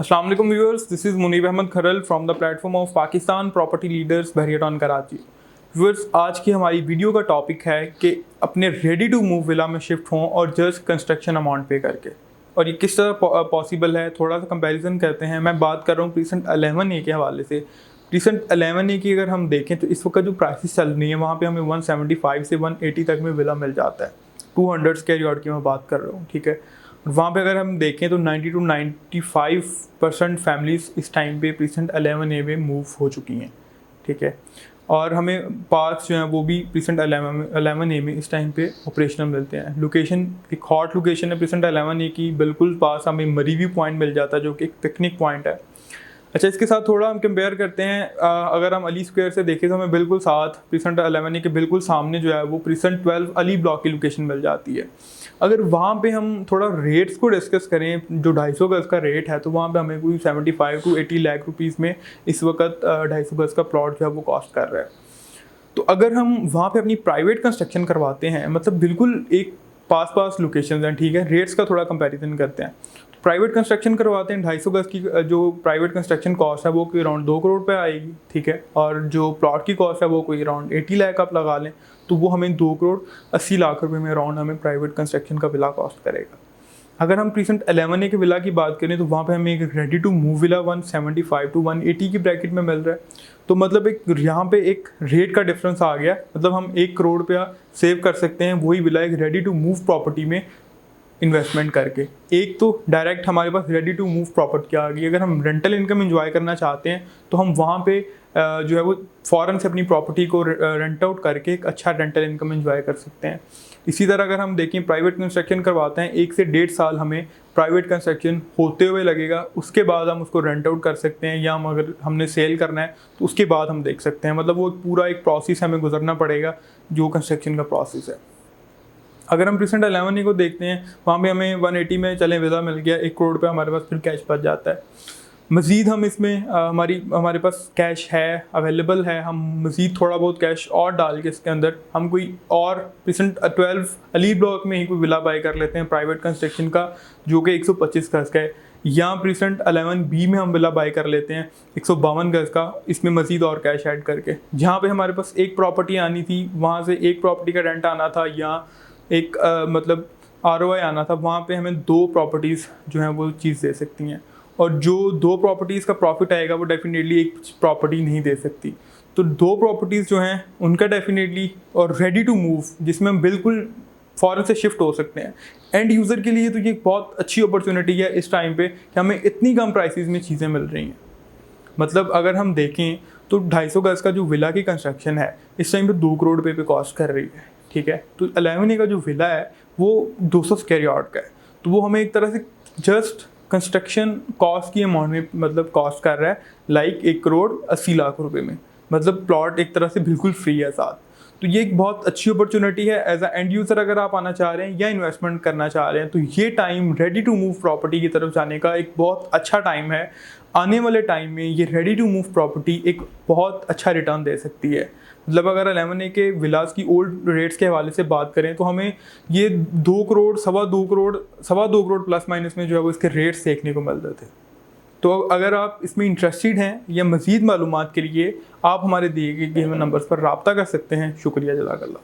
अस्सलाम वालेकुम viewers, this is Munib Ahmed Kharal from the platform of Pakistan property leaders Bahria Town Karachi. Viewers, आज की हमारी वीडियो का टॉपिक है कि अपने रेडी टू मूव विला में शिफ्ट हों और जस्ट कंस्ट्रक्शन अमाउंट पे करके, और ये किस तरह पॉसिबल है। थोड़ा सा कंपैरिजन करते हैं। मैं बात कर रहा हूँ रिसेंट 11A के हवाले से। रिसेंट 11A की अगर हम देखें तो इस वक्त जो प्राइसेस चल रही हैं वहाँ पे हमें 175 से 180 तक में विला मिल जाता है। 200 स्क्वायर यार्ड की मैं बात कर रहा हूँ, ठीक है। वहाँ पे अगर हम देखें तो 90 to 95% फैमिलीज़ इस टाइम पे रिसेंट 11A में मूव हो चुकी हैं, ठीक है। और हमें पार्क्स जो हैं वो भी रिसेंट 11A में इस टाइम पे ऑपरेशनल मिलते हैं। लोकेशन एक हॉट लोकेशन है रिसेंट 11A की, बिल्कुल पास हमें मरी व्यू पॉइंट मिल जाता है जो कि एक पिकनिक पॉइंट है। अच्छा, इसके साथ थोड़ा हम कंपेयर करते हैं। अगर हम अली स्क्वायर से देखें तो हमें बिल्कुल साथ प्रिसेंट 11A के बिल्कुल सामने जो है वो प्रिसेंट 12 अली ब्लॉक की लोकेशन मिल जाती है। अगर वहाँ पे हम थोड़ा रेट्स को डिस्कस करें, जो 250 गज़ का रेट है, तो वहाँ पे हमें कोई 75 to 80 लाख रुपीज़ में इस वक्त 250 गज़ का प्लॉट जो है वो कॉस्ट कर रहा है। तो अगर हम वहाँ पे अपनी प्राइवेट कंस्ट्रक्शन करवाते हैं, मतलब बिल्कुल एक पास लोकेशन हैं, ठीक है। रेट्स का थोड़ा कंपैरिजन करते हैं। प्राइवेट कंस्ट्रक्शन करवाते हैं, 250 गज़ की जो प्राइवेट कंस्ट्रक्शन कॉस्ट है वो कोई अराउंड 2 करोड़ पे आएगी, ठीक है। और जो प्लॉट की कॉस्ट है वो कोई अराउंड 80 लाख आप लगा लें, तो वो हमें 2 करोड़ 80 लाख रुपए में अराउंड हमें प्राइवेट कंस्ट्रक्शन का विला कॉस्ट करेगा। अगर हम प्रीसेंट 11A के विला की बात करें तो वहाँ पे हमें एक ready to move villa 175 to 180 की ब्रैकेट में मिल रहा है। तो मतलब एक यहाँ पे एक रेट का डिफरेंस आ गया। मतलब हम 1 करोड़ रुपया सेव कर सकते हैं वही विला एक रेडी टू मूव प्रॉपर्टी में इन्वेस्टमेंट करके। एक तो डायरेक्ट हमारे पास रेडी टू मूव प्रॉपर्टी आ गई। अगर हम रेंटल इनकम एंजॉय करना चाहते हैं तो हम वहाँ पे जो है वो फ़ौरन से अपनी प्रॉपर्टी को रेंट आउट करके एक अच्छा रेंटल इनकम एंजॉय कर सकते हैं। इसी तरह अगर हम देखें प्राइवेट कंस्ट्रक्शन करवाते हैं, 1 से 1.5 साल हमें प्राइवेट कंस्ट्रक्शन होते हुए लगेगा। उसके बाद हम उसको रेंट आउट कर सकते हैं, या हम अगर हमने सेल करना है तो उसके बाद हम देख सकते हैं। मतलब वो पूरा एक प्रोसेस हमें गुजरना पड़ेगा जो कंस्ट्रक्शन का प्रोसेस है। अगर हम रिसेंट 11A को देखते हैं, वहाँ पे हमें 180 में चलें विला मिल गया, 1 करोड़ रुपये हमारे पास फिर कैश बच जाता है। मज़ीद हम इसमें हमारे पास कैश है, अवेलेबल है। हम मज़ीद थोड़ा बहुत कैश और डाल के इसके अंदर हम कोई और रिसेंट 12 अली ब्लॉक में ही कोई विला बाई कर लेते हैं प्राइवेट कंस्ट्रक्शन का, जो कि 125 गज़ का है। या रिसेंट 11B में हम विला बाई कर लेते हैं 152 गज़ का, इसमें मज़ीद और कैश ऐड करके। जहाँ पे हमारे पास एक प्रॉपर्टी आनी थी, वहाँ से एक प्रॉपर्टी का रेंट आना था, या एक मतलब ROI आना था, वहाँ पे हमें 2 प्रॉपर्टीज़ जो हैं वो चीज़ दे सकती हैं। और जो 2 प्रॉपर्टीज़ का प्रॉफिट आएगा वो डेफिनेटली एक प्रॉपर्टी नहीं दे सकती। तो 2 प्रॉपर्टीज़ जो हैं उनका डेफिनेटली, और रेडी टू मूव जिसमें हम बिल्कुल फ़ौरन से शिफ्ट हो सकते हैं। एंड यूज़र के लिए तो ये बहुत अच्छी अपॉर्चुनिटी है इस टाइम पे कि हमें इतनी कम प्राइसेस में चीज़ें मिल रही हैं। मतलब अगर हम देखें तो 250 गज़ का जो विला की कंस्ट्रक्शन है इस टाइम पे 2 करोड़ रुपये पे कॉस्ट कर रही है, ठीक है। तो 11A का जो विला है वो 200 स्क्वायर यार्ड का है, तो वो हमें एक तरह से जस्ट कंस्ट्रक्शन कॉस्ट की अमाउंट में मतलब कॉस्ट कर रहा है, लाइक 1 करोड़ 80 लाख रुपए में। मतलब प्लॉट एक तरह से बिल्कुल फ्री है साथ। तो ये एक बहुत अच्छी अपॉर्चुनिटी है एज अ एंड यूज़र। अगर आप आना चाह रहे हैं या इन्वेस्टमेंट करना चाह रहे हैं तो ये time ready to move property की तरफ जाने का एक बहुत अच्छा टाइम है। आने वाले टाइम में ये रेडी टू मूव प्रॉपर्टी एक बहुत अच्छा रिटर्न दे सकती है। मतलब अगर 11A के विलास की ओल्ड रेट्स के हवाले से बात करें तो हमें ये 2 करोड़ सवा 2 करोड़ प्लस माइनस में जो है वो इसके रेट्स देखने को मिलते थे। तो अगर आप इसमें इंटरेस्टेड हैं या मज़ीद मालूमात के लिए आप हमारे दिए गए नंबर्स पर रब्ता कर सकते हैं। शुक्रिया, जज़ाकल्लाह।